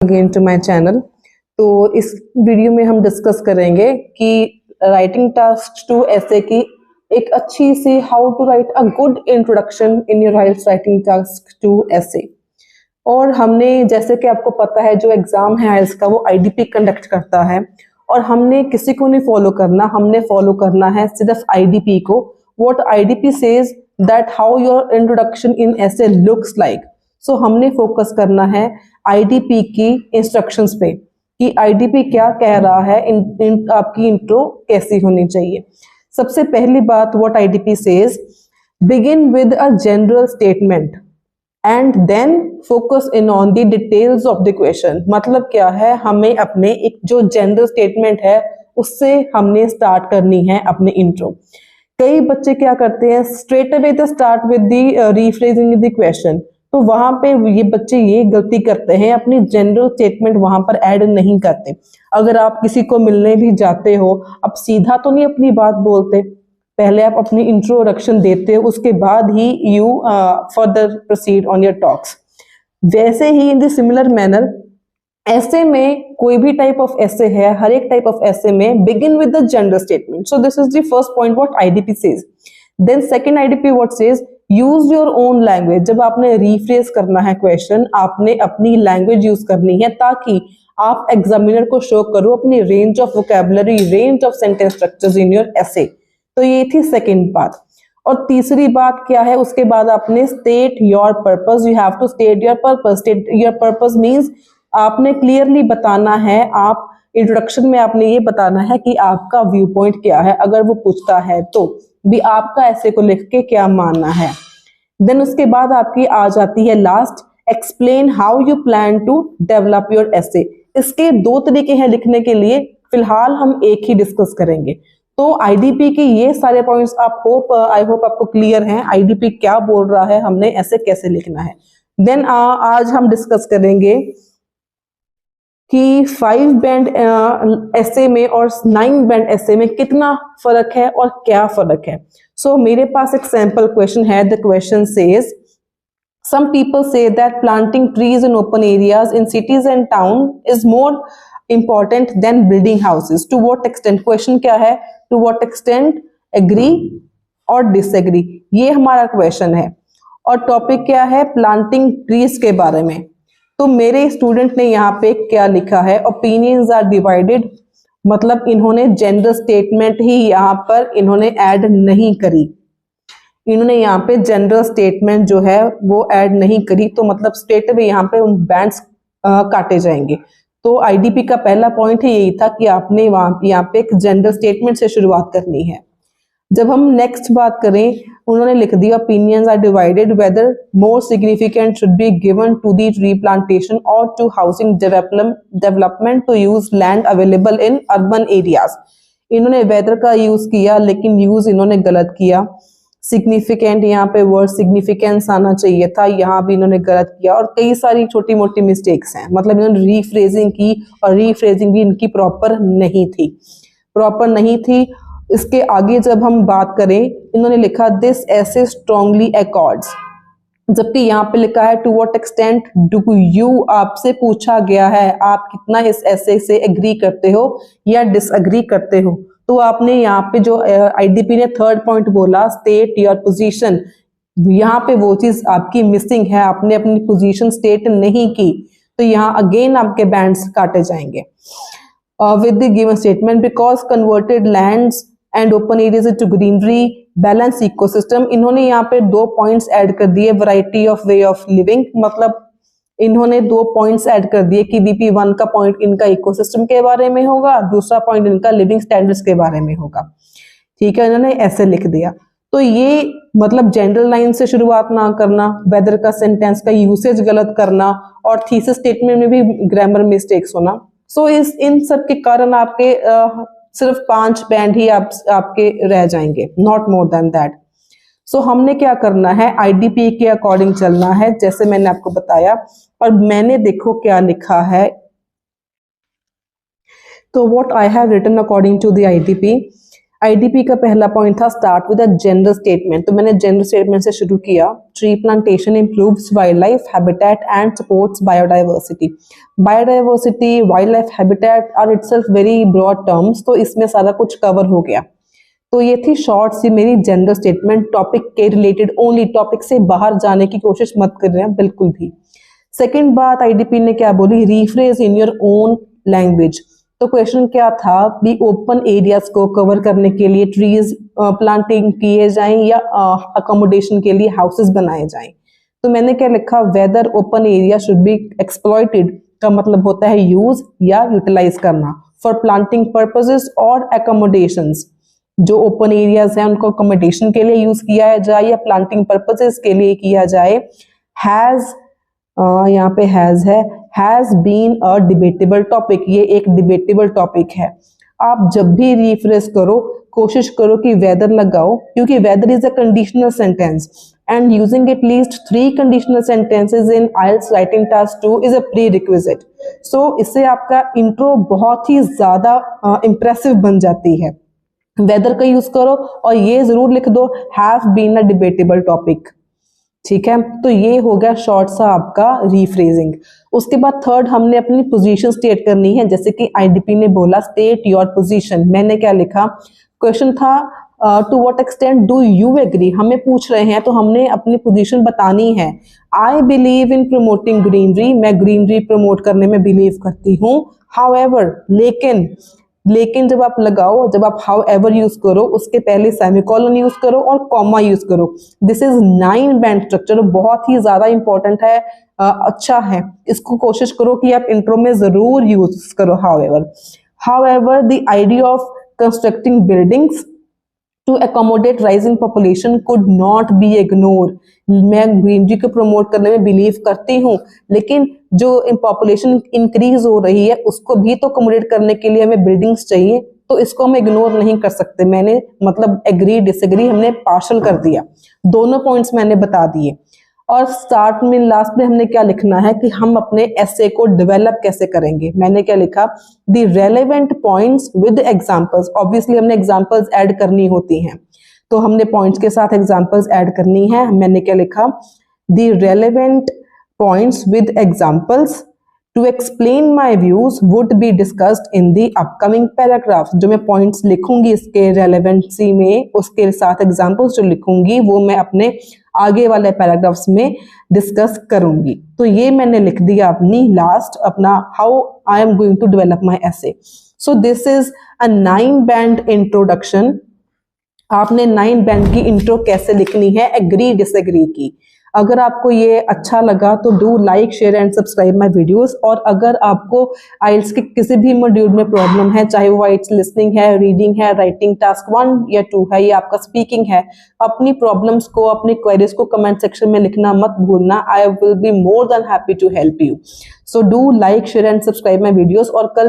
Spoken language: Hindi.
Again to my channel. तो इस वीडियो में हम डिस्कस करेंगे कि राइटिंग टास्क टू ऐसे की एक अच्छी सी how to write a good introduction in your writing task two essay. और हमने जैसे कि आपको पता है जो एग्जाम है आईएलटीएस का वो आईडीपी कंडक्ट करता है और हमने किसी को नहीं फॉलो करना, हमने फॉलो करना है सिर्फ आईडीपी को। What IDP says that how your introduction in ऐसे लुक्स लाइक। सो हमने फोकस करना है आईडीपी की इंस्ट्रक्शंस पे कि आईडीपी क्या कह रहा है, आपकी इंट्रो कैसी होनी चाहिए। सबसे पहली बात what IDP says, begin with a general statement and then focus in on the details of the question. मतलब क्या है, हमें अपने एक जो जनरल स्टेटमेंट है उससे हमने स्टार्ट करनी है अपनी इंट्रो। कई बच्चे क्या करते हैं, straight away the start with the rephrasing the question. तो वहां पे ये बच्चे ये गलती करते हैं, अपनी जनरल स्टेटमेंट वहां पर ऐड नहीं करते। अगर आप किसी को मिलने भी जाते हो, आप सीधा तो नहीं अपनी बात बोलते, पहले आप अपनी इंट्रोडक्शन देते हो, उसके बाद ही you further proceed on your talks. वैसे ही इन द सिमिलर मैनर ऐसे में कोई भी टाइप ऑफ ऐसे है, हर एक टाइप ऑफ ऐसे में begin with the general statement. So this is the first point what IDP says. Then second IDP what says, use your own language. जब आपने रीफ्रेज करना है क्वेश्चन, आपने अपनी लैंग्वेज यूज करनी है ताकि आप एग्जामिनर को शो करो अपनी range of vocabulary, range of sentence structures in your एसे। तो ये थी सेकंड बात। और तीसरी बात क्या है, उसके बाद आपने state your purpose. You have to state your purpose. State your purpose means आपने क्लियरली बताना है, आप इंट्रोडक्शन में आपने ये बताना है कि आपका व्यू पॉइंट क्या है। अगर वो पूछता है तो भी आपका ऐसे को लिख के क्या मानना है। देन उसके बाद आपकी आ जाती है last, explain how you plan to develop your essay. इसके दो तरीके हैं लिखने के लिए, फिलहाल हम एक ही डिस्कस करेंगे। तो आईडीपी के ये सारे पॉइंट्स आप आई होप आपको क्लियर हैं, आईडीपी क्या बोल रहा है, हमने ऐसे कैसे लिखना है। देन आज हम डिस्कस करेंगे कि 5 बैंड ऐसे में और 9 बैंड ऐसे में कितना फर्क है और क्या फर्क है। सो मेरे पास एक सैंपल क्वेश्चन है। The question says, some people say that planting trees in open areas in cities and town is more important than building houses. To what extent? Question क्या है, to what extent agree और disagree, ये हमारा क्वेश्चन है। और टॉपिक क्या है, प्लांटिंग ट्रीज के बारे में। तो मेरे स्टूडेंट ने यहाँ पे क्या लिखा है, ओपिनियंस आर डिवाइडेड। मतलब इन्होंने जेंडर स्टेटमेंट ही यहाँ पर इन्होंने ऐड नहीं करी, इन्होंने यहाँ पे जनरल स्टेटमेंट जो है वो ऐड नहीं करी। तो मतलब स्ट्रेट अवे यहाँ पे उन बैंड्स काटे जाएंगे। तो आईडीपी का पहला पॉइंट ही यही था कि आपने यहाँ पे एक जनरल स्टेटमेंट से शुरुआत करनी है। जब हम नेक्स्ट बात करें, उन्होंने लिख दिया opinions are divided whether more significant should be given to the tree plantation और to housing development to use land available in urban areas. इन्होंने वेदर का यूज किया लेकिन यूज इन्होंने गलत किया। सिग्निफिकेंट, यहाँ पे वर्ड सिग्निफिकेंस आना चाहिए था, यहाँ भी इन्होंने गलत किया। और कई सारी छोटी मोटी मिस्टेक्स हैं, मतलब इन्होंने रीफ्रेजिंग की और रीफ्रेजिंग भी इनकी प्रॉपर नहीं थी। इसके आगे जब हम बात करें, इन्होंने लिखा दिस ऐसे स्ट्रांगली अकॉर्ड्स, जबकि यहाँ पे लिखा है to what extent do you. आपसे पूछा गया है आप कितना इस ऐसे से एग्री करते हो या डिसएग्री करते हो। तो आपने यहाँ पे जो आईडीपी ने थर्ड पॉइंट बोला, स्टेट योर पोजीशन, यहाँ पे वो चीज आपकी मिसिंग है, आपने अपनी पोजीशन स्टेट नहीं की। तो यहाँ अगेन आपके बैंड्स काटे जाएंगे with the given statement, because converted lands and open areas to greenery balance ecosystem. इन्होंने यहाँ पे 2 पॉइंट्स ऐड कर दिए, variety of way of living. मतलब इन्होंने 2 पॉइंट्स ऐड कर दिए कि VP1 का पॉइंट इनका इकोसिस्टम के बारे में होगा, दूसरा पॉइंट इनका लिविंग स्टैंडर्ड्स के बारे में होगा। ठीक है, इन्होंने ऐसे लिख दिया। तो ये मतलब जनरल लाइन से शुरुआत ना करना, वेदर का सेंटेंस का यूसेज गलत करना और थीसिस स्टेटमेंट में भी ग्रामर मिस्टेक्स होना। सो इन सब के कारण आपके सिर्फ 5 बैंड ही आपके रह जाएंगे, नॉट मोर देन दैट। सो हमने क्या करना है, आईडीपी के अकॉर्डिंग चलना है जैसे मैंने आपको बताया। और मैंने देखो क्या लिखा है, तो what I have written according to the IDP, IDP का पहला पॉइंट था start with a general statement, तो मैंने जनरल स्टेटमेंट से शुरू किया। Tree plantation improves wild life habitat and supports biodiversity. Biodiversity, wild life habitat are itself very broad terms, तो इसमें सारा कुछ कवर हो गया। तो ये थी शॉर्ट सी मेरी जनरल स्टेटमेंट, टॉपिक के रिलेटेड ओनली, टॉपिक से बाहर जाने की कोशिश मत कर रहे हैं बिल्कुल भी। सेकेंड बात आईडीपी ने क्या बोली, rephrase in your own language. तो क्वेश्चन क्या था, भी ओपन एरियाज को कवर करने के लिए ट्रीज प्लांटिंग किए जाएं या अकोमोडेशन के लिए हाउसेस बनाए जाएं। तो मैंने क्या लिखा, whether open area should be exploited का मतलब होता है यूज या यूटिलाइज करना, फॉर प्लांटिंग पर्पसेस और एकोमोडेशंस। जो ओपन एरियाज हैं उनको अकोमोडेशन के लिए यूज किया जाए या प्लांटिंग पर्पसेस के लिए किया जाए। हैज, यहाँ पे has been a debatable topic, ये एक डिबेटेबल टॉपिक है। आप जब भी रिफ्रेश करो कोशिश करो कि वेदर लगाओ, क्योंकि whether is a conditional sentence and using at least 3 conditional sentences in IELTS writing task 2 is a prerequisite. So इससे आपका इंट्रो बहुत ही ज्यादा इंप्रेसिव बन जाती है। वेदर का यूज करो और ये जरूर लिख दो, have been a debatable topic. ठीक है, तो ये हो गया शॉर्ट सा आपका रीफ्रेजिंग। उसके बाद थर्ड हमने अपनी पोजीशन स्टेट करनी है, जैसे कि आईडीपी ने बोला स्टेट योर पोजीशन। मैंने क्या लिखा, क्वेश्चन था to what extent do you agree, हमें पूछ रहे हैं तो हमने अपनी पोजीशन बतानी है। I believe in promoting greenery, मैं ग्रीनरी प्रमोट करने में बिलीव करती हूँ। हाउएवर, लेकिन जब आप लगाओ, जब आप हाउ एवर यूज करो उसके पहले सेमीकोलन यूज करो और कॉमा यूज करो। दिस इज 9 बैंड स्ट्रक्चर, बहुत ही ज्यादा इंपॉर्टेंट है, अच्छा है, इसको कोशिश करो कि आप इंट्रो में जरूर यूज करो। However the idea of constructing buildings to accommodate rising population could not be ignore. मैं ग्रीनरी को प्रमोट करने में बिलीव करती हूँ, लेकिन जो पॉपुलेशन इंक्रीज हो रही है उसको भी तो अकोमोडेट करने के लिए हमें बिल्डिंग्स चाहिए, तो इसको हम इग्नोर नहीं कर सकते। मैंने मतलब एग्री डिसएग्री हमने पार्शल कर दिया, दोनों पॉइंट्स मैंने बता दिए। और स्टार्ट में लास्ट में हमने क्या लिखना है कि हम अपने एसे को डेवलप कैसे करेंगे। मैंने क्या लिखा, the relevant points with examples. Obviously हमने एग्जांपल्स ऐड करनी होती हैं, तो हमने पॉइंट्स के साथ एग्जांपल्स ऐड करनी है। मैंने क्या लिखा, the relevant points with examples to explain my views would be discussed in the upcoming paragraph. जो मैं पॉइंट्स लिखूंगी इसके रेलेवेंसी में, उसके साथ एग्जांपल्स जो लिखूंगी वो मैं अपने आगे वाले पैराग्राफ्स में डिस्कस करूंगी। तो ये मैंने लिख दिया अपनी लास्ट, अपना how I am going to develop my essay. So this is a 9 band introduction. आपने 9 बैंड की इंट्रो कैसे लिखनी है, एग्री डिसएग्री की। अगर आपको ये अच्छा लगा तो do like share and subscribe my videos. और अगर आपको आइल्स के किसी भी मॉड्यूल में प्रॉब्लम है, चाहे वो आइल्स लिसनिंग है, रीडिंग है, राइटिंग टास्क 1 या 2 है, या आपका स्पीकिंग है, अपनी प्रॉब्लम्स को, अपनी क्वेरीज को कमेंट सेक्शन में लिखना मत भूलना। I will be more than happy to help you. So do like share and subscribe my videos. और कल